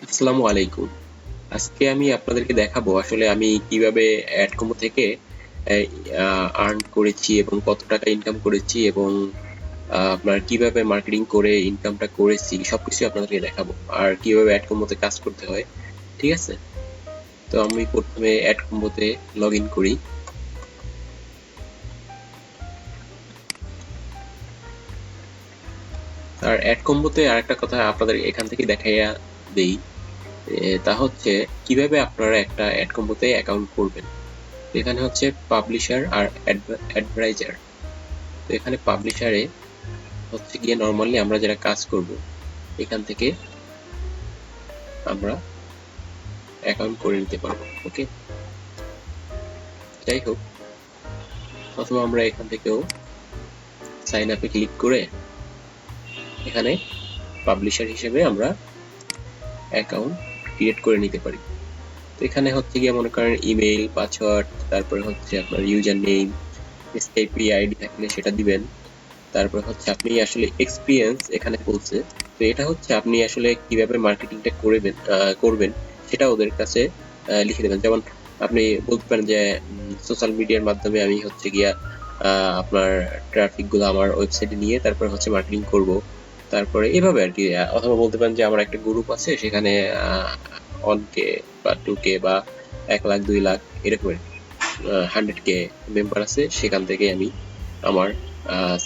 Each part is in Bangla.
আসসালামু আলাইকুম। আজকে আমি আপনাদেরকে দেখাবো আসলে আমি কিভাবে অ্যাড কম্বো থেকে আর্ন করেছি এবং কত টাকা ইনকাম করেছি এবং আপনার কিভাবে মার্কেটিং করে ইনকামটা করেছি সবকিছু আপনাদেরকে দেখাবো আর কিভাবে অ্যাড কম্বোতে কাজ করতে হয়। ঠিক আছে, তো আমি প্রথমে অ্যাড কম্বোতে লগ ইন করি। আর অ্যাড কম্বোতে আরেকটা কথা আপনাদের এখান থেকে দেখাইয়া দেই, তা হচ্ছে কিভাবে আপনারা একটা অ্যাড কম্বোতে অ্যাকাউন্ট করবেন। এখানে হচ্ছে পাবলিশার আর অ্যাডভাইজার। তো এখানে পাবলিশারে হচ্ছে গিয়ে নরমালি আমরা যারা কাজ করব এখান থেকে আমরা অ্যাকাউন্ট করে নিতে পারবো। ওকে, যাই হোক, অথবা আমরা এখান থেকেও সাইন আপে ক্লিক করে এখানে পাবলিশার হিসেবে আমরা অ্যাকাউন্ট ক্রিয়েট করে নিতে পারি। তো এখানে হচ্ছে গিয়ে মনে করেন ইমেইল, পাসওয়ার্ড, তারপরে হচ্ছে আপনার ইউজার নেম, এসকেপি আইডি থাকলে সেটা দিবেন। তারপর হচ্ছে আপনি আসলে এক্সপিরিয়েন্স এখানে বলছে, তো এটা হচ্ছে আপনি আসলে কিভাবে মার্কেটিংটা করবেন সেটা ওদের কাছে লিখে দেবেন। যেমন আপনি বলতে পারেন যে সোশ্যাল মিডিয়ার মাধ্যমে আমি হচ্ছে গিয়া আপনার ট্রাফিক গুলো আমার ওয়েবসাইটে নিয়ে তারপর হচ্ছে মার্কেটিং করব, তারপরে এভাবে আর কি। অথবা বলতে পারেন যে আমার একটা গ্রুপ আছে, সেখানে 1K বা 2K বা 1 লাখ 2 লাখ এরকম 100K মেম্বার আছে, সেখান থেকে আমি আমার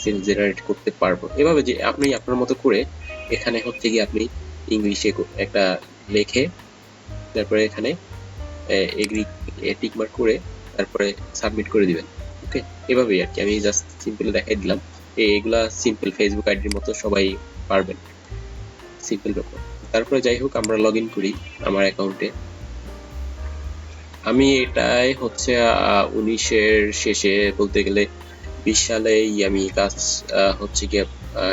সেল জেনারেট করতে পারবো। এভাবে যে আপনি আপনার মতো করে এখানে হচ্ছে কি আপনি ইংলিশে একটা লেখে তারপরে এখানে এগ্রি টিক মার্ক করে তারপরে সাবমিট করে দিবেন। ওকে, এভাবেই আর কি। আমি জাস্ট সিম্পল দেখাই দিলাম। এগুলা সিম্পল ফেসবুক আইডির মতো সবাই পারবেন, সিম্পল ব্যাপার। তারপরে যাই হোক, আমরা লগ ইন করি আমার অ্যাকাউন্টে। আমি এটাই হচ্ছে 19-এর শেষে বলতে গেলে 20 সালেই আমি কাজ হচ্ছে গিয়ে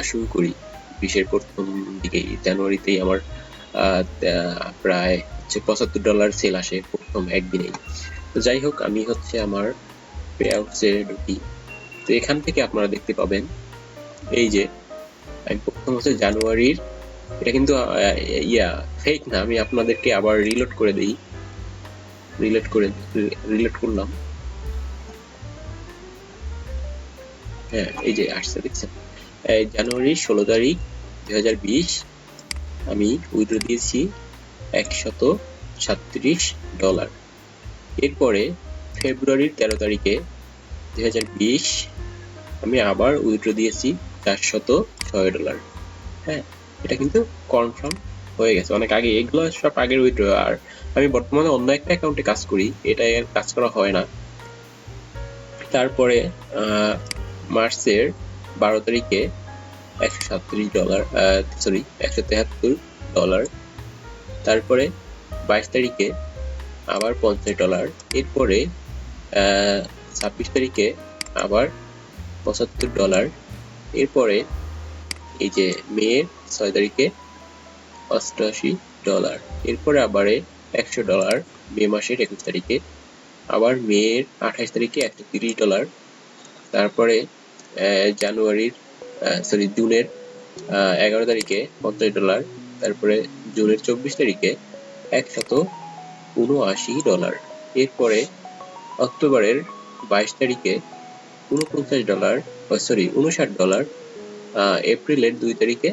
শুরু করি। 20-এর প্রথম দিকেই জানুয়ারিতেই আমার প্রায় হচ্ছে $75 সেল আসে প্রথম একদিনেই। তো যাই হোক, আমি হচ্ছে আমার পে আউটসে ঢুকি। তো এখান থেকে আপনারা দেখতে পাবেন এই যে আমি প্রথম হচ্ছে জানুয়ারির, এটা কিন্তু ফেক না, আমি আপনাদেরকে আবার রিলোড করে দিই। রিলোড করলাম। হ্যাঁ, এই যে আসছে, দেখছেন? এই জানুয়ারি 16 তারিখ 2020 আমি উইথড্র দিয়েছি $137। এরপরে ফেব্রুয়ারির 13 তারিখে 2020 আমি আবার উইথড্র দিয়েছি $406। হ্যাঁ, এটা কিন্তু কনফার্ম হয়ে গেছে অনেক আগে। এগুলো সব আগের উইথড্র। আর আমি বর্তমানে অন্য একটা অ্যাকাউন্টে কাজ করি, এটাই আর কাজ করা হয় না। তারপরে মার্চের 12 তারিখে $137, সরি $173। তারপরে 22 তারিখে আবার $50। এরপরে 26 তারিখে আবার $75। এরপরে এই যে মেয়ের 6 তারিখে $88। এরপরে আবার $100 মে মাসের 21 তারিখে, আবার মেয়ের 28 তারিখে $130। তারপরে জানুয়ারির জুনের 11 তারিখে $50। তারপরে জুনের 24 তারিখে $179। এরপরে অক্টোবরের 22 তারিখে $49, সরি $59। এপ্রিলের 2 তারিখে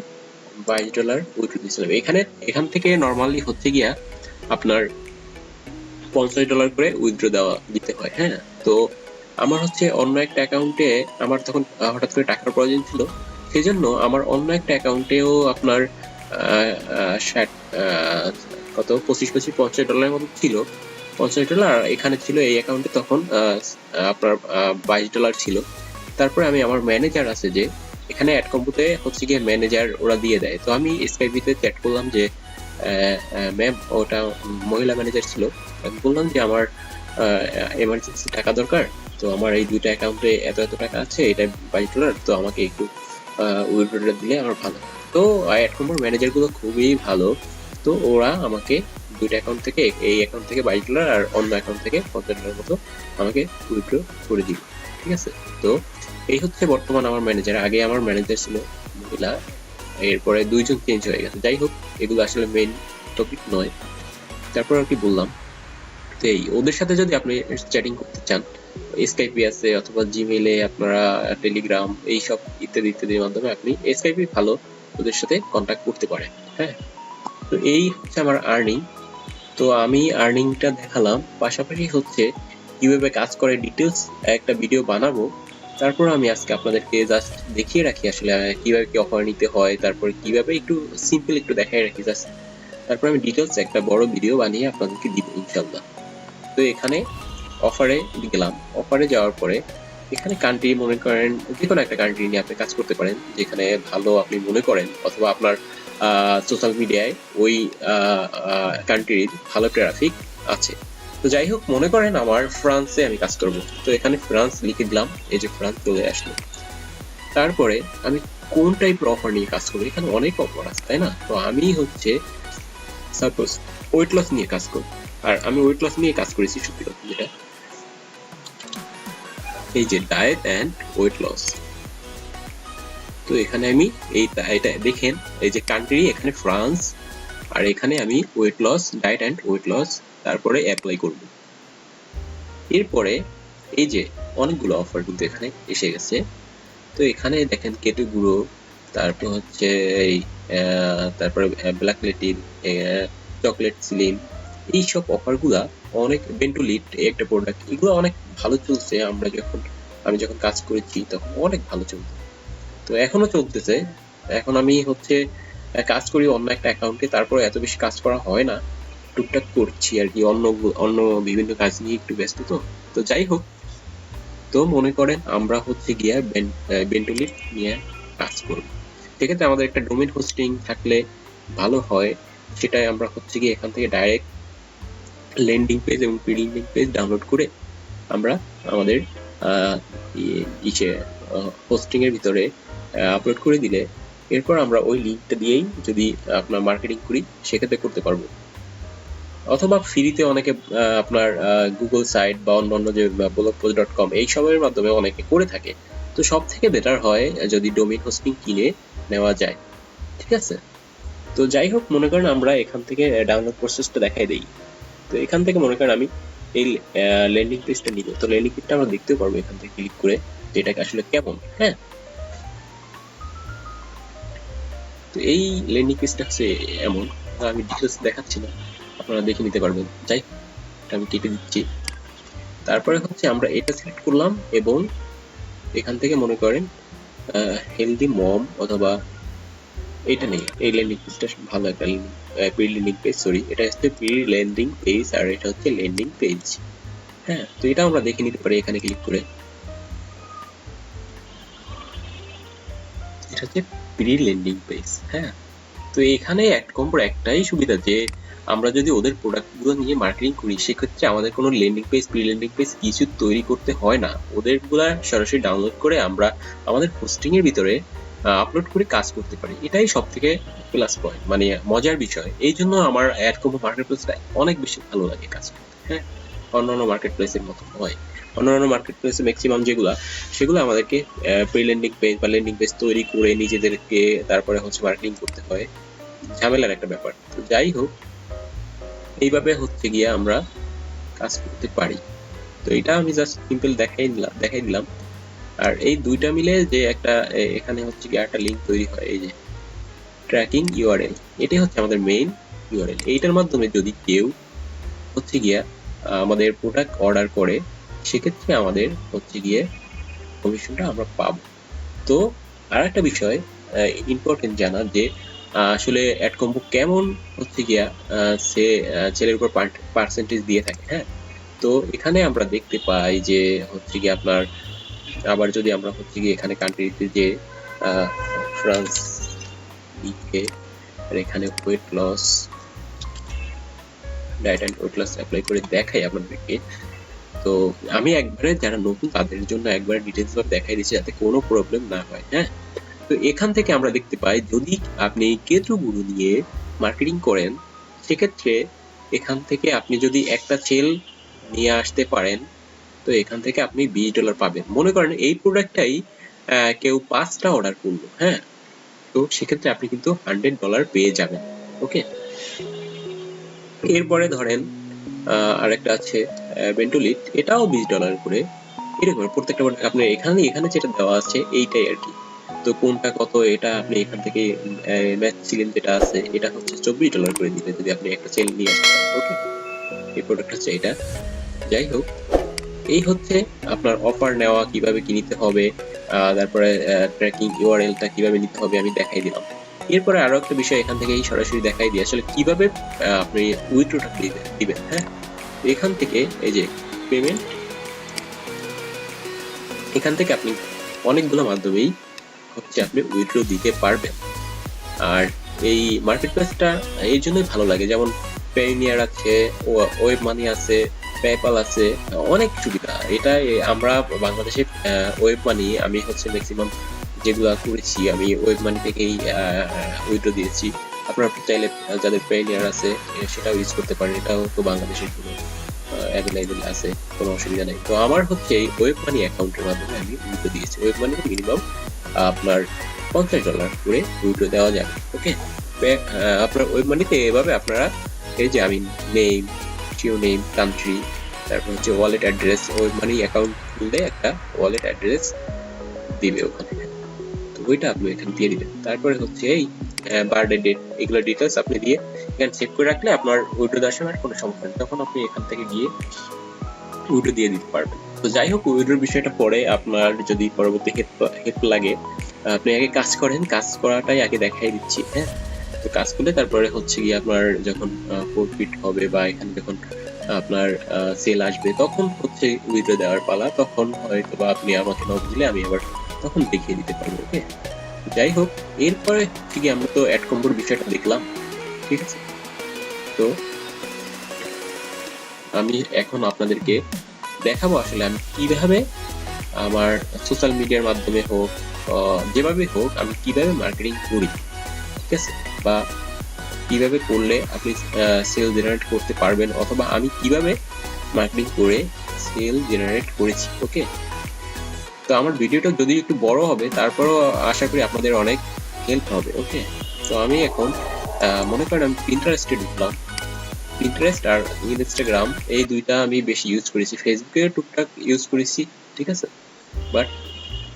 $22 উইথড্র দিয়েছিলাম। এখান থেকে নর্মালি হচ্ছে গিয়া আপনার $50 করে উইথড্র দিতে হয়। হ্যাঁ, তো আমার হচ্ছে অন্য একটা অ্যাকাউন্টে আমার তখন হঠাৎ করে টাকার প্রয়োজন ছিল, সেজন্য আমার অন্য একটা অ্যাকাউন্টেও আপনার কত 25-25 $50 মতো ছিল। $50 এখানে ছিল, এই অ্যাকাউন্টে তখন আপনার $22 ছিল। তারপরে আমি আমার ম্যানেজার আছে যে এখানে অ্যাড কম্বোতে হচ্ছে গিয়ে ম্যানেজার ওরা দিয়ে দেয়। তো আমি স্কাইপিতে চ্যাট করলাম যে ম্যাম, ওটা মহিলা ম্যানেজার ছিল, আমি বললাম যে আমার এমার্জেন্সি টাকা দরকার, তো আমার এই দুইটা অ্যাকাউন্টে এত এত টাকা আছে, এটা $22, তো আমাকে একটু উইথড্রটা দিলে আমার ভালো। তো অ্যাড কম্বোর ম্যানেজার গুলো খুবই ভালো। তো ওরা আমাকে দুইটা অ্যাকাউন্ট থেকে, এই অ্যাকাউন্ট থেকে $22 আর অন্য অ্যাকাউন্ট থেকে $50 মতো আমাকে উইথড্র করে দিল। ঠিক আছে, তো এই হচ্ছে বর্তমান আমার ম্যানেজার। আগে আমার ম্যানেজার ছিল মহিলা, এরপরে 2 জন চেঞ্জ হয়ে গেছে। যাই হোক, এগুলো আসলে মেইন টপিক নয়। তারপর আর কি বললাম, তো এই ওদের সাথে যদি আপনি চ্যাটিং করতে চান, স্কাইপে আছে অথবা জিমেইলে, আপনারা টেলিগ্রাম এইসব ইত্যাদি ইত্যাদির মাধ্যমে আপনি স্কাইপে ভালো ওদের সাথে কন্ট্যাক্ট করতে পারেন। হ্যাঁ, তো এই হচ্ছে আমার আর্নিং। তো আমি আর্নিংটা দেখালাম, পাশাপাশি হচ্ছে কিভাবে কাজ করে ডিটেলস একটা ভিডিও বানাবো। তারপর আমি আজকে আপনাদেরকে জাস্ট দেখিয়ে রাখি আসলে কিভাবে কি অফার নিতে হয়, তারপরে কিভাবে একটু সিম্পল একটু দেখাই রাখি জাস্ট। তারপর আমি ডিটেলস একটা বড় ভিডিও বানিয়ে আপনাদেরকে দিব ইনশাল্লাহ। তো এখানে অফারে গেলাম, অফারে যাওয়ার পরে এখানে কান্ট্রি মনে করেন যে কোনো একটা কান্ট্রি নিয়ে আপনি কাজ করতে পারেন যেখানে ভালো আপনি মনে করেন, অথবা আপনার সোশ্যাল মিডিয়ায় ওই কান্ট্রির ভালো ট্রাফিক আছে। তো যাই হোক, মনে করেন আমার ফ্রান্সে আমি কাজ করব, তো এখানে ফ্রান্স লিখে দিলাম, এই যে ফ্রান্স চলে আসলো। তারপরে আমি কোন টাইপের অফার নিয়ে কাজ করবো, এখানে অনেক অফার আছে তাই না। তো আমি হচ্ছে সাপোজ ওয়েট লস নিয়ে কাজ করব, আর আমি ওয়েট লস নিয়ে কাজ করেছি সত্যি কথা যেটা, এই যে ডায়েট অ্যান্ড ওয়েট লস। তো এখানে আমি এটা দেখেন, এই যে কান্ট্রি এখানে ফ্রান্স, আর এখানে আমি weight loss, diet and weight loss, তারপরে অ্যাপ্লাই করব। এরপরে এই যে অনেকগুলো অফার কিন্তু এখানে এসে গেছে। তো এখানে দেখেন কেটো গুঁড়ো, তারপর হচ্ছে এই তারপরে ব্ল্যাক লেটিন, চকলেট স্লিম, এইসব অফারগুলা অনেক, বেন্টুলিট একটা প্রোডাক্ট, এগুলো অনেক ভালো চলছে। আমি যখন কাজ করেছি তখন অনেক ভালো চলছে, তো এখনো চলতেছে। এখন আমি হচ্ছে কাজ করি অন্য একটা অ্যাকাউন্টে, তারপর এত বেশি কাজ করা হয় না, টুকটাক করছি আর কি, অন্য বিভিন্ন কাজ নিয়ে একটু ব্যস্ত। তো যাই হোক, তো মনে করেন আমরা হচ্ছে গিয়া বেন্টুলিট নিয়ে কাজ করব, সেক্ষেত্রে আমাদের একটা ডোমেইন হোস্টিং থাকলে ভালো হয়। সেটাই আমরা হচ্ছে গিয়ে এখান থেকে ডাইরেক্ট ল্যান্ডিং পেজ এবং প্রি ল্যান্ডিং পেজ ডাউনলোড করে আমরা আমাদের হোস্টিং এর ভিতরে আপলোড করে দিলে, এরপর আমরা ওই লিঙ্কটা দিয়েই যদি আপনার মার্কেটিং করি সেক্ষেত্রে করতে পারবো। অথবা ফ্রিতে অনেকে আপনার গুগল সাইট বা অন্যান্য যে blogpost.com এইসবের মাধ্যমে অনেকে করে থাকে। তো সব থেকে বেটার হয় যদি ডোমেইন হোস্টিং কিনে নেওয়া যায়, ঠিক আছে। তো যাই হোক, মনে করেন আমরা এখান থেকে ডাউনলোড প্রসেসটা দেখাই দেই। তো এখান থেকে মনে করেন আমি এই ল্যান্ডিং পেজটা নিব, তো ল্যান্ডিং পেজটা আমরা দেখতেও পারবো এখান থেকে ক্লিক করে যেটাকে আসলে কেমন। হ্যাঁ, তো এই ল্যান্ডিং পেজটা হচ্ছে এমন, আমি ডিটেলস দেখাচ্ছি না, আপনারা দেখে নিতে পারবেন। যাই আমি কেটে দিচ্ছি। তারপরে হচ্ছে আমরা এটা সিলেক্ট করলাম এবং এখান থেকে মনে করেন হেলদি মম অথবা এটা নেই, এই ল্যান্ডিং পেজটা ভালো একটা প্রি ল্যান্ডিং পেজ, সরি এটা হচ্ছে প্রি ল্যান্ডিং পেজ আর এটা হচ্ছে ল্যান্ডিং পেজ। হ্যাঁ, তো এটা আমরা দেখে নিতে পারি এখানে ক্লিক করে। এটা হচ্ছে প্রি ল্যান্ডিং পেজ। হ্যাঁ, তো এখানে কম্পোর একটাই সুবিধা যে আমরা যদি ওদের প্রোডাক্টগুলো নিয়ে মার্কেটিং করি সেক্ষেত্রে আমাদের কোনো landing page, pre landing page কিছু তৈরি করতে হয় না, ওদেরগুলা সরাসরি ডাউনলোড করে আমরা আমাদের হোস্টিং এর ভিতরে আপলোড করে কাজ করতে পারি। এটাই সব থেকে প্লাস পয়েন্ট, মানে মজার বিষয়। এই জন্য আমার অ্যাডকম্পো মার্কেট প্লেসটা অনেক বেশি ভালো লাগে কাজ করতে। হ্যাঁ, অন্যান্য মার্কেট প্লেসের মতো নয়। অন্যান্য মার্কেট প্লেসে ম্যাক্সিমাম সেগুলো আমাদেরকে প্রি ল্যান্ডিং পেজ বা ল্যান্ডিং পেজ তৈরি করে নিজেদেরকে তারপরে হচ্ছে মার্কেটিং করতে হয়, ঝামেলার একটা ব্যাপার। তো যাই হোক, এইভাবে হচ্ছে গিয়ে আমরা কাজ করতে পারি। তো এটা আমি জাস্ট সিম্পল দেখাই দিলাম। আর এই দুইটা মিলে যে একটা এখানে হচ্ছে গিয়ে একটা লিঙ্ক তৈরি হয়, এই যে ট্র্যাকিং ইউআরএল, এটাই হচ্ছে আমাদের মেইন ইউআরএল। এইটার মাধ্যমে যদি কেউ হচ্ছে গিয়া আমাদের প্রোডাক্ট অর্ডার করে সেক্ষেত্রে আমাদের হচ্ছে গিয়ে কমিশনটা আমরা পাবো। তো আর একটা বিষয় ইম্পর্টেন্ট জানা যে আসলে অ্যাডকম্পো কেমন হচ্ছে গিয়া সে ছেলের উপর পার্সেন্টেজ দিয়ে থাকে। হ্যাঁ, তো এখানে আমরা দেখতে পাই যে হচ্ছে গিয়ে আপনার, আবার যদি আমরা হচ্ছে গিয়ে এখানে কান্ট্রিতে যে ফ্রান্স লিখে আর এখানে weight loss, diet and weight loss apply করে দেখাই আপনাদেরকে। তো আমি একবারে যারা নতুন তাদের জন্য একবারে ডিটেলস ভাবে দেখাই দিচ্ছি যাতে কোনো প্রবলেম না হয়। হ্যাঁ, তো এখান থেকে আমরা দেখতে পাই যদি আপনি কেটো গুঁড়ো নিয়ে মার্কেটিং করেন সেক্ষেত্রে এখান থেকে আপনি যদি একটা সেল নিয়ে আসতে পারেন তো এখান থেকে আপনি $20 পাবেন। মনে করেন এই প্রোডাক্টটাই কেউ 5টা অর্ডার করলো, হ্যাঁ, তো সেক্ষেত্রে আপনি কিন্তু $100 পেয়ে যাবেন। ওকে, এরপরে ধরেন আরেকটা আছে বেন্টোলিট, এটাও $20 করে। এরকম প্রত্যেকটা আপনি এখানে যেটা দেওয়া আছে এইটাই আর কি। তো কোনটা কত এটা আপনি এখান থেকে ম্যাথসিলিন যেটা আছে এটা হচ্ছে $24 করে দিবে যদি আপনি একটা সেল নিয়ে আসতে পারেন। ওকে, এই প্রোডাক্ট হচ্ছে এটা। যাই হোক, এই হচ্ছে আপনার অফার নেওয়া, কিভাবে কি নিতে হবে, তারপরে ট্র্যাকিং ইউআরএলটা কিভাবে নিতে হবে আমি দেখাই দিলাম। এরপরে আরো একটা বিষয় এখান থেকেই সরাসরি দেখাই দিই আসলে কিভাবে আপনি উইথড্রটা দিবেন। হ্যাঁ, এখান থেকে এই যে পেমেন্ট, এখান থেকে আপনি অনেকগুলো মাধ্যমেই হচ্ছে আপনি উইথড্র দিতে পারবেন। আর এই মার্কেট প্লেসটা এই জন্যই ভালো লাগে, যেমন পেনিয়ার আছে, ওয়েব মানি আছে, পেপ্যাল আছে, অনেক সুবিধা। এটা আমরা বাংলাদেশে ওয়েব মানি আমি হচ্ছে ম্যাক্সিমাম যেগুলো করেছি আমি ওয়েব মানি থেকেই উইথড্র দিয়েছি। আপনারা চাইলে যাদের পেনিয়ার আছে সেটাও ইউজ করতে পারেন, এটাও তো বাংলাদেশের জন্য অ্যাভেলেবেল আছে, কোনো অসুবিধা নেই। তো আমার হচ্ছে এই ওয়েব মানি অ্যাকাউন্টের মাধ্যমে আমি উইথড্র দিয়েছি। ওয়েব মানি মিনিমাম আপনার $50 করে উইথড্র দেওয়া যাবে। ওকে, আপনার ওয়েব মানিতে এভাবে আপনারা এই যে আমি নেম, জিও নেম, কান্ট্রি, তারপর হচ্ছে wallet address, web money account খুললে একটা ওয়ালেট অ্যাড্রেস দিবে ওখানে, তো ওইটা আপনি এখানে দিয়ে দিবেন। তারপরে হচ্ছে এই বার্থডে ডেট, এগুলো ডিটেলস আপনি দিয়ে এখানে সেভ করে রাখলে আপনার উইথড্র দেওয়ার সময় কোনো সমস্যা নেই, তখন আপনি এখান থেকে গিয়ে উইথড্র দিয়ে দিতে পারবেন। তো যাই হোক, উইথড্রর বিষয়টা পরে আপনার যদি পরবর্তী হেল্প লাগে আপনি আগে কাজ করেন, কাজ করাটাই আগে দেখাই দিচ্ছি। হ্যাঁ, তো কাজ করলে তারপরে হচ্ছে গিয়ে আপনার যখন প্রফিট হবে বা এখানে যখন আপনার সেল আসবে তখন হচ্ছে উইথড্র দেওয়ার পালা, তখন হয়তো বা আপনি আমাকে নক দিলে আমি আবার তখন দেখিয়ে দিতে পারবো। ওকে, যাই হোক, এরপরে হচ্ছে কি আমরা তো অ্যাড কম্বোর বিষয়টা দেখলাম, ঠিক আছে। তো আমি এখন আপনাদেরকে দেখাবো আসলে আমি কিভাবে আমার সোশ্যাল মিডিয়ার মাধ্যমে হোক যেভাবে হোক আমি কিভাবে মার্কেটিং করি, ঠিক আছে, বা কিভাবে করলে আপনি সেল জেনারেট করতে পারবেন, অথবা আমি কিভাবে মার্কেটিং করে সেল জেনারেট করেছি। ওকে, তো আমার ভিডিওটা যদি একটু বড় হবে তারপরও আশা করি আপনাদের অনেক হেল্প হবে। ওকে, তো আমি এখন মনে করেন আমি পিন্টারেস্টে ঢুকলাম। পিন্টারেস্ট আর ইনস্টাগ্রাম এই দুইটা আমি বেশি ইউজ করেছি, ফেসবুকে টুকটাক ইউজ করেছি, ঠিক আছে, বাট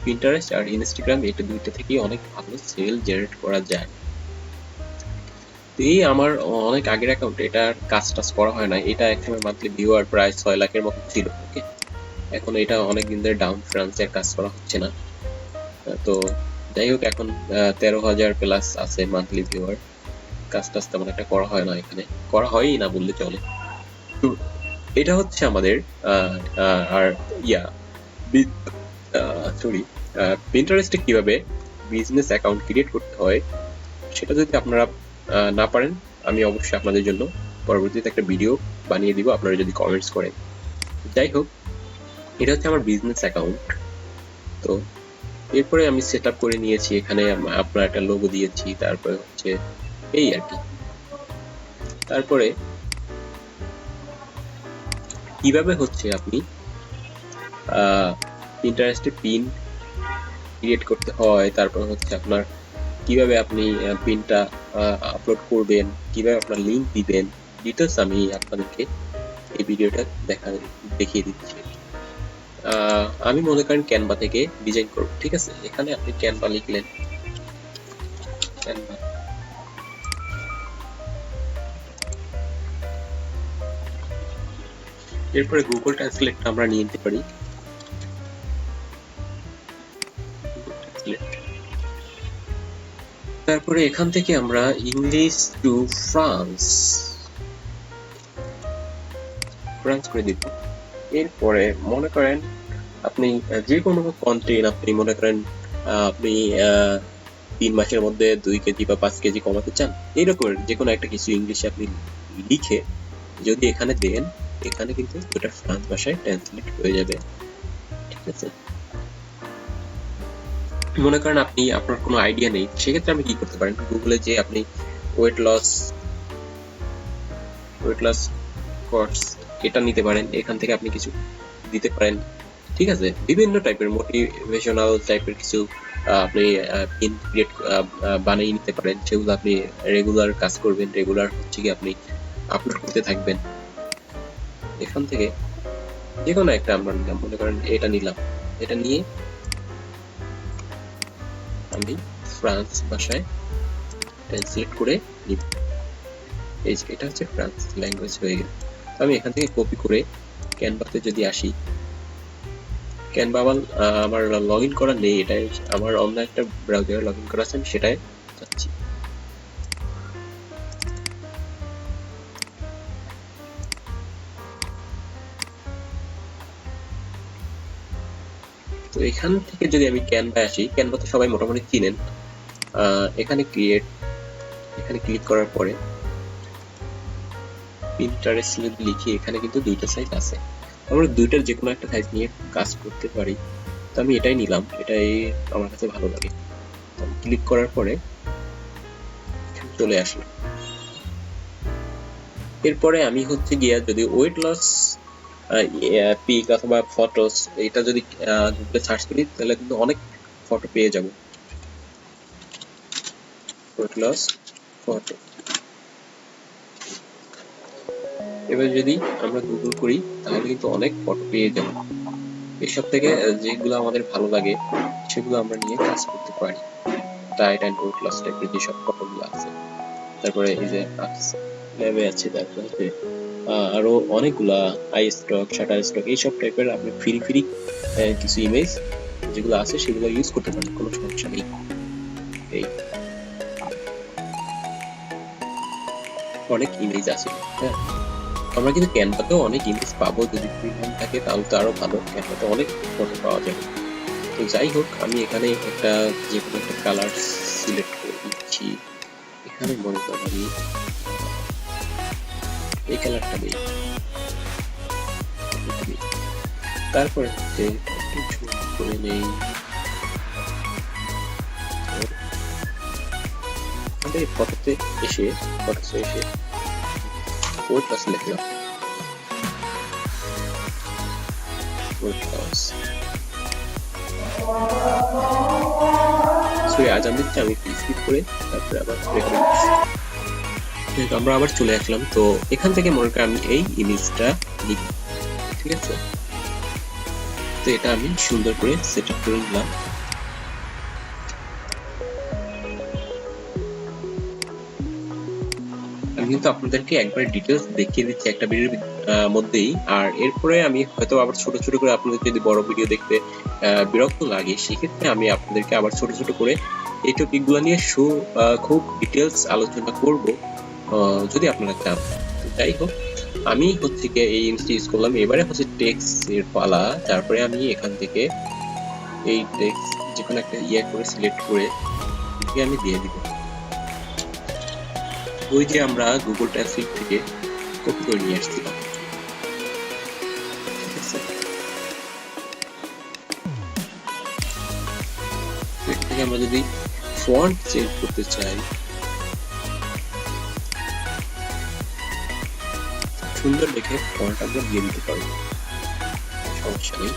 পিন্টারেস্ট আর ইনস্টাগ্রাম এটা দুইটা থেকেই অনেক ভালো সেল জেনারেট করা যায়। এই আমার অনেক আগের অ্যাকাউন্ট, এটার কাজ টাজ করা হয় না, এটা একসময় মান্থলি ভিউয়ার প্রায় 6 লাখের মতো ছিল। ওকে, এখন এটা অনেক দিন ধরে ডাউন ফ্রান্সের কাজ করা হচ্ছে না। তো যাই হোক, এখন 13,000 প্লাস আছে মান্থলি ভিউয়ার, কাজ টাজ তেমন একটা করা হয় না, এখানে করা হয়ই না বললে চলে। তো এটা হচ্ছে আমাদের আর পিন্টারেস্টে কিভাবে বিজনেস অ্যাকাউন্ট ক্রিয়েট করতে হয় সেটা যদি আপনারা না পারেন আমি অবশ্যই আপনাদের জন্য পরবর্তীতে একটা ভিডিও বানিয়ে দিব, আপনারা যদি কমেন্টস করেন। যাই হোক, এটা হচ্ছে আমার বিজনেস অ্যাকাউন্ট। তো এরপরে আমি সেট আপ করে নিয়েছি, এখানে আপনার একটা লোগো দিয়েছি, তারপরে হচ্ছে এই আর কি। তারপরে কিভাবে হচ্ছে আপনি পিন্টারেস্টে পিন ক্রিয়েট করতে হয়, তারপর হচ্ছে আপনার কিভাবে আপনি পিনটা আপলোড করবেন, কিভাবে আপনার লিংক দিবেন, ডিটেলস আমি আপনাদেরকে এই ভিডিওটা দেখিয়ে দিচ্ছি। আমি মনে করেন ক্যানভা থেকে ডিজাইন করব, ঠিক আছে। এখানে আপনি ক্যানভা লিখলেন, ক্যানভা, এরপরে গুগল ট্রান্সলেট আমরা নিয়ে নিতে পারি। তারপরে এখান থেকে আমরা ইংলিশ টু ফ্রান্স করে দিব। এরপরে মনে করেন আপনি যে কোনো কন্টেন্ট আপনি মনে করেন আপনি 3 মাসের মধ্যে 2 কেজি বা 5 কেজি কমাতে চান, এইরকম যে কোনো একটা কিছু ইংলিশে আপনি লিখে যদি এখানে দেন, এখানে কিন্তু ওটা ফ্রান্স ভাষায় ট্রান্সলেট হয়ে যাবে, ঠিক আছে। মনে করেন আপনি আপনার কোনো আইডিয়া নেই, সেক্ষেত্রে আপনি কি করতে পারেন, গুগলে যে আপনি ওয়েট লস কোর্স এটা নিতে পারেন, এখান থেকে আপনি কিছু দিতে পারেন, ঠিক আছে। বিভিন্ন টাইপের মোটিভেশনাল টাইপের কিছু আপনি পিন ক্রিয়েট বানিয়ে নিতে পারেন, সেগুলো আপনি রেগুলার কাজ করবেন, রেগুলার হচ্ছে কি আপনি আপলোড করতে থাকবেন। এখান থেকে যে কোনো একটা আমরা নিলাম, মনে করেন এটা নিলাম, এটা নিয়ে আমি ফ্রান্স ভাষায় ট্রান্সলেট করে নিব। এই যে এটা হচ্ছে ফ্রান্স ল্যাঙ্গুয়েজ হয়ে গেল। আমি এখান থেকে কপি করে ক্যানভাতে যদি আসি, ক্যানভা আমার লগ ইন করা নেই, এটাই আমার অন্য একটা ব্রাউজারে লগ ইন করা আছে, আমি সেটাই যাচ্ছি। তো এখান থেকে যদি আমি ক্যানভা আসি, ক্যানভা তো সবাই মোটামুটি চিনেন। এখানে ক্লিক করার পরে পিন্টারেস্ট লিখি, এখানে কিন্তু দুইটা সাইজ আছে, আমরা দুইটার যে কোনো একটা সাইজ নিয়ে কাজ করতে পারি। তো আমি এটাই নিলাম, এটাই আমার কাছে ভালো লাগে। ক্লিক করার পরে চলে আসলো। এরপরে আমি হচ্ছে গিয়া যদি ওয়েট লস পিক অথবা ফটোস এটা যদি গুগলে সার্চ করি, তাহলে কিন্তু অনেক ফটো পেয়ে যাব। ওয়েট লস ফটো, এবার যদি আমরা গুগল করি তাহলে কিন্তু অনেক ফটো পেয়ে যাব। এসব থেকে যেগুলো আমাদের ভালো লাগে সেগুলো আমরা নিয়ে কাজ করতে পারি। ডায়েট অ্যান্ড ওয়েট লস টাইপের যেসব ফটোগুলো আছে, তারপরে এই যে ল্যাবে আছে, তারপরে হচ্ছে আরো অনেকগুলা আই স্টক, শাটার স্টক, এইসব টাইপের আপনি ফ্রি কিছু ইমেজ যেগুলো আছে সেগুলো ইউজ করতে পারেন, কোনো সমস্যা নেই। এই অনেক ইমেজ আছে, হ্যাঁ আমরা কিন্তু ক্যানভাতেও অনেক ইমেজ পাবো, যদি প্রিমিয়াম থাকে তাহলে তো আরো ভালো, ক্যানভাতে অনেক ফটো পাওয়া যাবে। তো যাই হোক, আমি এখানে একটা যে কোনো একটা কালার সিলেক্ট করে দিচ্ছি। এখানে মনে করেন আমি এই কালারটা দিই, তারপরে হচ্ছে কিছু করে নেই, ফটোতে এসে ওয়েট লস লিখলাম, ওয়েট লস সরি আজান দিচ্ছে, আমি স্কিপ করে তারপরে আবার রেকর্ডিং করছি। আমরা আবার চলে আসলাম। তো এখান থেকে মনে করেন আমি এই ইমেজটা লিখব, ঠিক আছে? তো এটা আমি সুন্দর করে সেট আপ করে নিলাম। আমি কিন্তু আপনাদেরকে একবার ডিটেলস দেখিয়ে দিচ্ছি একটা ভিডিওর মধ্যেই, আর এরপরে আমি হয়তো আবার ছোট ছোট করে, আপনাদের যদি বড় ভিডিও দেখতে বিরক্ত লাগে সেক্ষেত্রে আমি আপনাদেরকে আবার ছোট ছোট করে এই টপিকগুলো নিয়ে খুব ডিটেলস আলোচনা করব যদি আপনারা চান। যাই হোক, আমি হচ্ছে গিয়ে এই জিনিসটা ইউজ করলাম। এবারে হচ্ছে টেক্সট এর পালা। তারপরে আমি এখান থেকে এই টেক্সট যে কোনো একটা করে সিলেক্ট করে আমি দিয়ে দিব। ওই যে আমরা গুগল ট্রান্সলেট থেকে কপি করে নিয়ে আসছিলাম, ঠিক আছে? এর থেকে আমরা যদি ফন্ট চেঞ্জ করতে চাই, সুন্দর দেখে ফন্ট আমরা দিয়ে দিতে পারবো, সমস্যা নেই।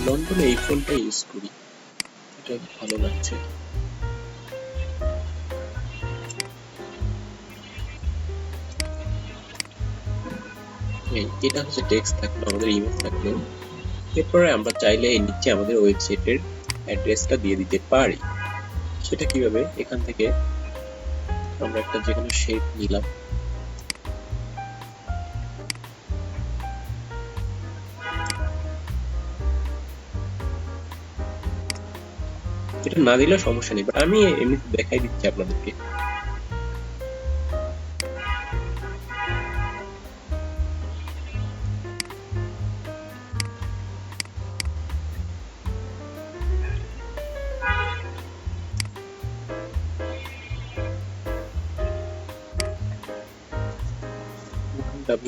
লন্ডনে এই ফোনটা ইউজ করি, এটা ভালো লাগছে। এটা হচ্ছে টেক্সট থাকলো, আমাদের ইমেজ থাকলো। এরপরে আমরা চাইলে এই নিচে আমাদের ওয়েবসাইটের অ্যাড্রেসটা দিয়ে দিতে পারি। সেটা কিভাবে? এখান থেকে আমরা একটা যে কোনো শেপ নিলাম, এটা না দিলে সমস্যা নেই, বাট আমি এমনি দেখাই দিচ্ছি আপনাদেরকে।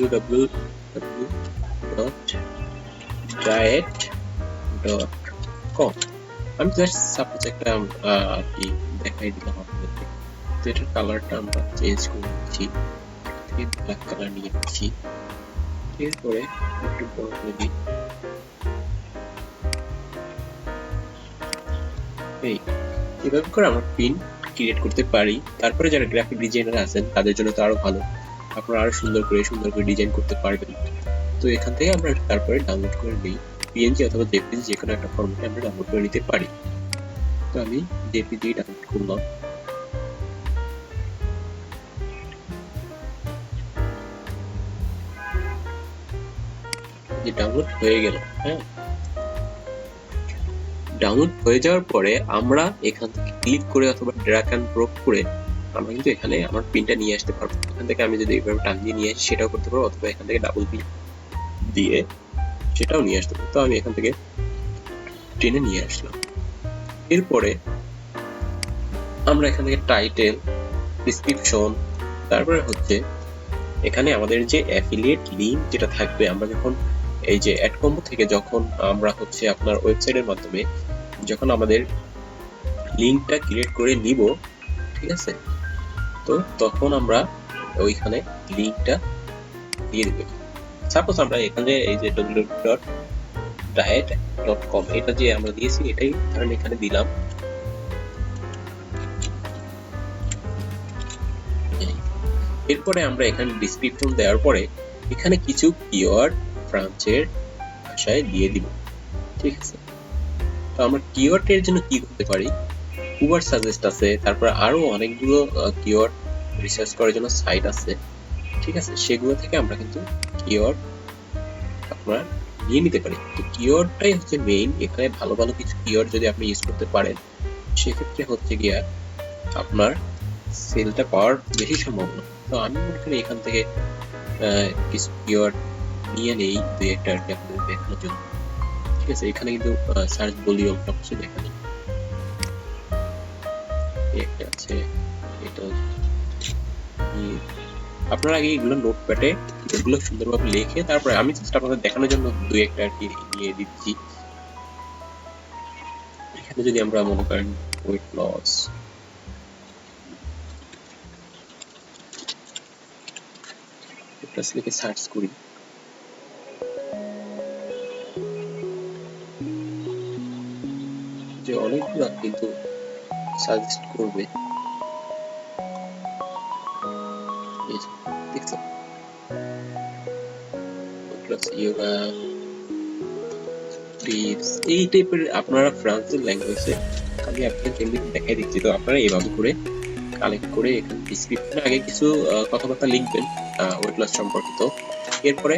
www.diet.com আমি জাস্ট সাপোজ একটা আর কি দেখাই দিলাম আপনাদেরকে। তো এটার কালারটা আমরা চেঞ্জ করে দিচ্ছি, ব্ল্যাক কালার নিয়ে নিচ্ছি। এরপরে একটু বড় করে দিই। এভাবে করে আমরা পিন ক্রিয়েট করতে পারি। তারপরে যারা গ্রাফিক ডিজাইনার আছেন তাদের জন্য তো আরো ভালো, আপনারা আরো সুন্দর করে ডিজাইন করতে পারবেন। তো এখান থেকে আমরা তারপরে ডাউনলোড করে নিই, পিএনজি অথবা জেপিজি যে কোনো একটা ফরম্যাটে আমরা ডাউনলোড করে নিতে পারি। তো আমি জেপিজি ডাউনলোড করলাম। যে ডাউনলোড হয়ে গেল। হ্যাঁ, ডাউনলোড হয়ে যাওয়ার পরে আমরা এখান থেকে ক্লিক করে অথবা ড্র্যাগ এন্ড ড্রপ করে আমরা কিন্তু এখানে আমার পিনটা নিয়ে আসতে পারবো। এখান থেকে আমি যদি এইভাবে টান দিয়ে নিয়ে আসি সেটাও করতে পারবো, অথবা এখান থেকে ডাবল পিন দিয়ে সেটাও নিয়ে আসতে পারবো। তো আমি এখান থেকে টেনে নিয়ে আসলাম। এরপরে আমরা এখান থেকে টাইটেল, ডেসক্রিপশন, তারপরে হচ্ছে এখানে আমাদের যে অ্যাফিলিয়েট লিংক যেটা থাকবে, আমরা যখন এই যে অ্যাড কম্বো থেকে যখন আমরা হচ্ছে আপনার ওয়েবসাইটের মাধ্যমে যখন আমাদের লিংকটা ক্রিয়েট করে নিব, ঠিক আছে, তো তখন আমরা ওইখানে লিংকটা দিয়ে দেব। সাপোজ আমরা এখানে এই যে www.diet.com এটা যে আমরা দিয়েছি এটাই ধরেন এখানে দিলাম। এরপরে আমরা এখানে ডেসক্রিপশন দেওয়ার পরে এখানে কিছু কিওয়ার্ড ফ্রান্সের ভাষায় দিয়ে দিব, ঠিক আছে। তো আমরা কিওয়ার্ডের জন্য কি করতে পারি, উবার সাজেস্ট আছে, তারপর আরো অনেকগুলো কিওয়ার্ড রিসার্চ করার জন্য সাইট আছে, ঠিক আছে। সেগুলো থেকে আমরা কিন্তু কিওয়ার্ড আপনারা নিয়ে নিতে পারি। তো কিওয়ার্ডটাই হচ্ছে মেইন। এখানে ভালো ভালো কিছু কিওয়ার্ড যদি আপনি ইউজ করতে পারেন সেক্ষেত্রে হচ্ছে গিয়া আপনার সেলটা পাওয়ার বেশি সম্ভাবনা। তো আমি মনে করি এখান থেকে কিছু কিওয়ার্ড নিয়ে নেই দুই একটা আর কি আপনাদের দেখানোর জন্য, ঠিক আছে। এখানে কিন্তু সার্চ ভলিউম সবকিছু দেখা যায়। একটা আছে, এটা আপনারা আগে এগুলো নোটপ্যাডে এগুলো সুন্দরভাবে লিখে তারপরে আমি জাস্ট আপনাদের দেখানোর জন্য দুই একটা আর কি নিয়ে দিচ্ছি। এখানে যদি আমরা মনে করেন ওয়েট লস, লিখে সার্চ করি, যে অনেকগুলো কিন্তু সাজেস্ট করবে, দেখছেন ইয়োগা টিপস এই টাইপের আপনারা ফ্রান্সের ল্যাঙ্গুয়েজে আমি আপনাদের এমনি দেখাই দিচ্ছি। তো আপনারা এইভাবে করে কালেক্ট করে এখানে ডেসক্রিপশনে আগে কিছু কথাবার্তা লিখবেন ওয়েট লস সম্পর্কিত, এরপরে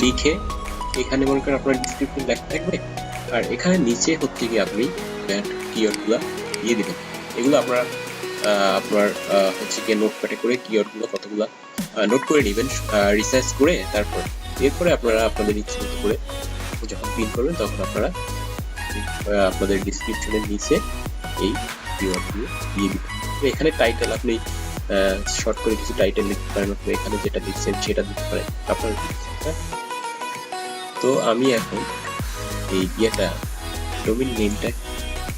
লিখে এখানে মনে করেন আপনার ডেসক্রিপশন লেখা থাকবে, আর এখানে নিচে হচ্ছে কি আপনি কিওয়ার্ডগুলো দিয়ে দিবেন। এগুলো আপনারা আপনার হচ্ছে কি নোটপ্যাডে করে কিওয়ার্ডগুলো কতগুলো নোট করে নেবেন রিসার্চ করে, তারপর এরপরে আপনারা আপনাদের ইচ্ছে মতো করে যখন পিন করবেন তখন আপনারা আপনাদের ডেসক্রিপশনের নিচে এই কিওয়ার্ডগুলো দিয়ে দিবেন। তো এখানে টাইটেল আপনি শর্ট করে কিছু টাইটেল লিখতে পারেন, অথবা এখানে যেটা লিখছেন সেটা দিতে পারেন আপনার। তো আমি এখন এই ইয়েটা ডোমেইন নেমটা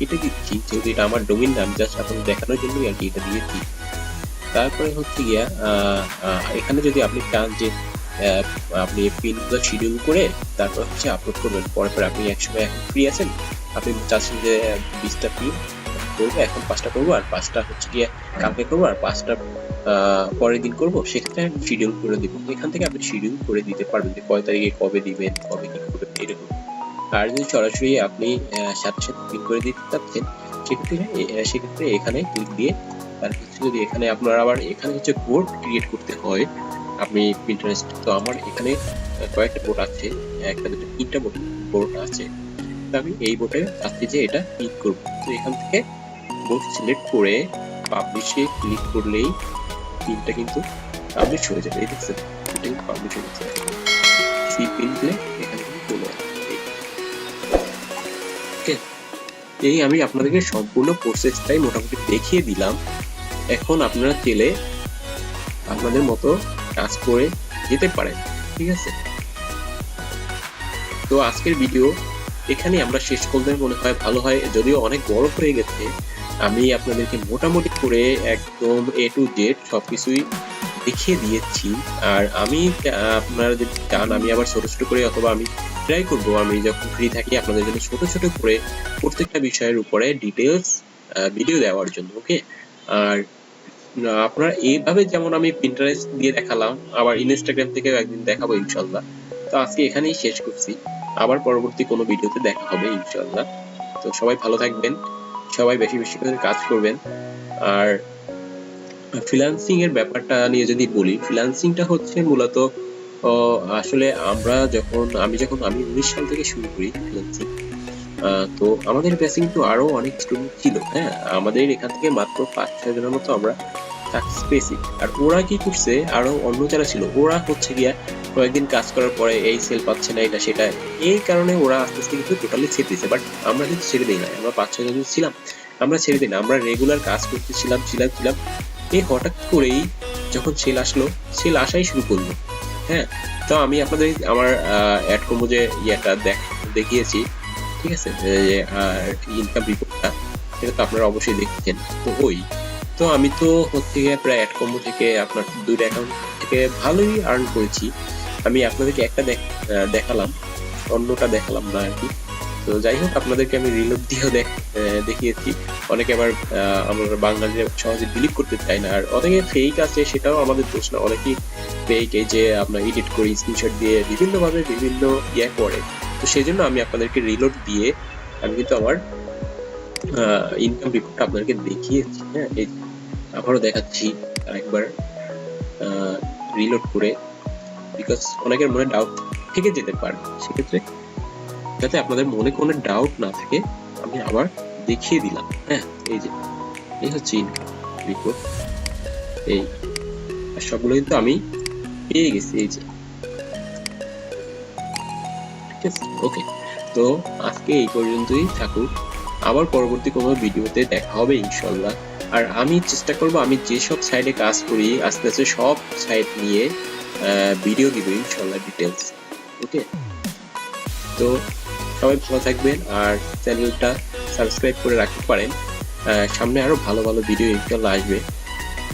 এটা দিচ্ছি, যেহেতু এটা আমার ডোমেইন নাম, জাস্ট আপনাদের দেখানোর জন্যই আর কি এটা দিয়েছি। তারপরে হচ্ছে গিয়া এখানে যদি আপনি চান যে আপনি পিনগুলো শিডিউল করে তারপর হচ্ছে আপলোড করবেন, পরে আপনি একসময় এখন ফ্রি আছেন, আপনি চাচ্ছেন যে 20টা পিন করবো, এখন 5টা করবো, আর 5টা হচ্ছে গিয়ে কালকে করবো, আর 5টা পরের দিন করবো, সেক্ষেত্রে আমি শিডিউল করে দিব। এখান থেকে আপনি শিডিউল করে দিতে পারবেন যে কয় তারিখে কবে দিবেন, কবে কি করবেন এরকম। আর যদি সরাসরি আপনি সাথে সাথে পিন করে দিতে চাচ্ছেন সেক্ষেত্রে এখানে ক্লিক দিয়ে তার কিছু যদি এখানে আপনার আবার এখানে হচ্ছে বোর্ড ক্রিয়েট করতে হয় আপনি পিন্টারেস্ট, তো আমার এখানে কয়েকটা বোর্ড আছে, একটা দুটো তিনটা বোর্ড আছে। তো আমি এই বোর্ডে চাচ্ছি যে এটা ক্লিক করব। তো এখান থেকে বোর্ড সিলেক্ট করে পাবলিশে ক্লিক করলেই পিনটা কিন্তু পাবলিশ হয়ে যাবে। এই দেখছেন এটা কিন্তু পাবলিশ হয়ে যাচ্ছে, সি পিন দিলে এখানে কিন্তু চলে আসবে। এই আমি আপনাদেরকে সম্পূর্ণ প্রসেসটাই মোটামুটি দেখিয়ে দিলাম। এখন আপনারা চাইলে আপনাদের মতো কাজ করে যেতে পারেন, ঠিক আছে। তো আজকের ভিডিও এখানে আমরা শেষ করলে মনে হয় ভালো হয়, যদিও অনেক বড় হয়ে গেছে। আমি আপনাদেরকে মোটামুটি করে একদম A to Z সবকিছুই দেখিয়ে দিয়েছি। আর আমি আপনারা যদি চান আমি আবার ছোট ছোট করে, অথবা আমি ট্রাই করবো আমি যখন ফ্রি থাকি আপনাদের জন্য ছোট ছোট করে প্রত্যেকটা বিষয়ের উপরে ডিটেলস ভিডিও দেওয়ার জন্য। ওকে, আর আপনারা এইভাবে যেমন আমি পিন্টারেস্ট দিয়ে দেখালাম, আবার ইনস্টাগ্রাম থেকে একদিন দেখাবো ইনশাল্লাহ। তো আজকে এখানেই শেষ করছি, আবার পরবর্তী কোনো ভিডিওতে দেখা হবে ইনশাল্লাহ। তো সবাই ভালো থাকবেন, সবাই বেশি বেশি করে কাজ করবেন। আর ফ্রিল্যান্সিং এর ব্যাপারটা নিয়ে যদি বলি, ফ্রিল্যান্সিংটা হচ্ছে মূলত আসলে আমি 19 সাল থেকে শুরু করি ফ্রিল্যান্সিং। তো আমাদের ব্যাচে কিন্তু আরো অনেক স্টুডেন্ট ছিল। হ্যাঁ, আমাদের এখান থেকে মাত্র 5-6 জনের মতো আমরা সাকসেস পেয়েছি। আর ওরা কি করছে, আরো অন্য যারা ছিল ওরা হচ্ছে গিয়া কয়েকদিন কাজ করার পরে এই সেল পাচ্ছে না, এটা সেটা, এই কারণে ওরা আস্তে আস্তে কিন্তু টোটালি ছেড়ে দিয়েছে। বাট আমরা কিন্তু ছেড়ে দিই না, আমরা 5-6 জন ছিলাম, আমরা ছেড়ে দিই না, আমরা রেগুলার কাজ করতেছিলাম। এই হঠাৎ করেই যখন সেল আসলো, সেল আসাই শুরু করলো। হ্যাঁ, তো আমি আপনাদের আমার অ্যাড কম্বো যে ইয়েটা দেখিয়েছি, ঠিক আছে, ইনকাম রিপোর্টটা, সেটা তো আপনারা অবশ্যই দেখছেন। তো আমি তো হচ্ছে গিয়ে প্রায় অ্যাড কম্বো থেকে আপনার 2টা অ্যাকাউন্ট থেকে ভালোই আর্ন করেছি। আমি আপনাদেরকে একটা দেখালাম, অন্যটা দেখালাম না আর কি। তো যাই হোক, আপনাদেরকে আমি রিলোড দিয়েও দেখিয়েছি। অনেকে আবার আমরা বাঙালিরা সহজে বিলিভ করতে চায় না, আর অনেকে ফেক আছে, সেটাও আমাদের দোষ না। অনেকেই ফেক, এই যে আপনার এডিট করে স্ক্রিনশট দিয়ে বিভিন্নভাবে বিভিন্ন ইয়ে করে। তো সেই জন্য আমি আপনাদেরকে রিলোড দিয়ে আমি কিন্তু আমার ইনকাম রিপোর্টটা আপনাদেরকে দেখিয়েছি। হ্যাঁ, এই আবারও দেখাচ্ছি আরেকবার রিলোড করে, বিকজ অনেকের মনে ডাউট থেকে যেতে পারে, সেক্ষেত্রে যাতে আপনাদের মনে কোনো ডাউট না থাকে আমি আবার দেখিয়ে দিলাম। হ্যাঁ, এই হচ্ছে ইনকাম রিপোর্ট, এই সবগুলো কিন্তু আমি পেয়ে গেছি। এই যে, ঠিক আছে, ওকে। তো আজকে এই পর্যন্তই থাকুক, আবার পরবর্তী কোনো ভিডিওতে দেখা হবে ইনশাল্লাহ। আর আমি চেষ্টা করব, আমি যেসব সাইডে কাজ করি আস্তে আস্তে সব সাইড নিয়ে ভিডিও দিব ইনশাল্লাহ, ডিটেলস। ওকে, তো সবাই ভালো থাকবেন, আর চ্যানেলটা সাবস্ক্রাইব করে রাখতে পারেন। সামনে আরো ভালো ভালো ভিডিও ইনশাল্লাহ আসবে।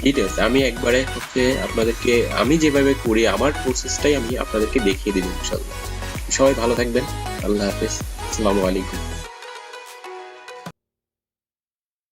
ডিটেলস আমি একবারে হচ্ছে আপনাদেরকে, আমি যেভাবে করি আমার প্রসেসটাই আমি আপনাদেরকে দেখিয়ে দেব ইনশাল্লাহ। সবাই ভালো থাকবেন, আল্লাহ হাফেজ, আসসালামু আলাইকুম।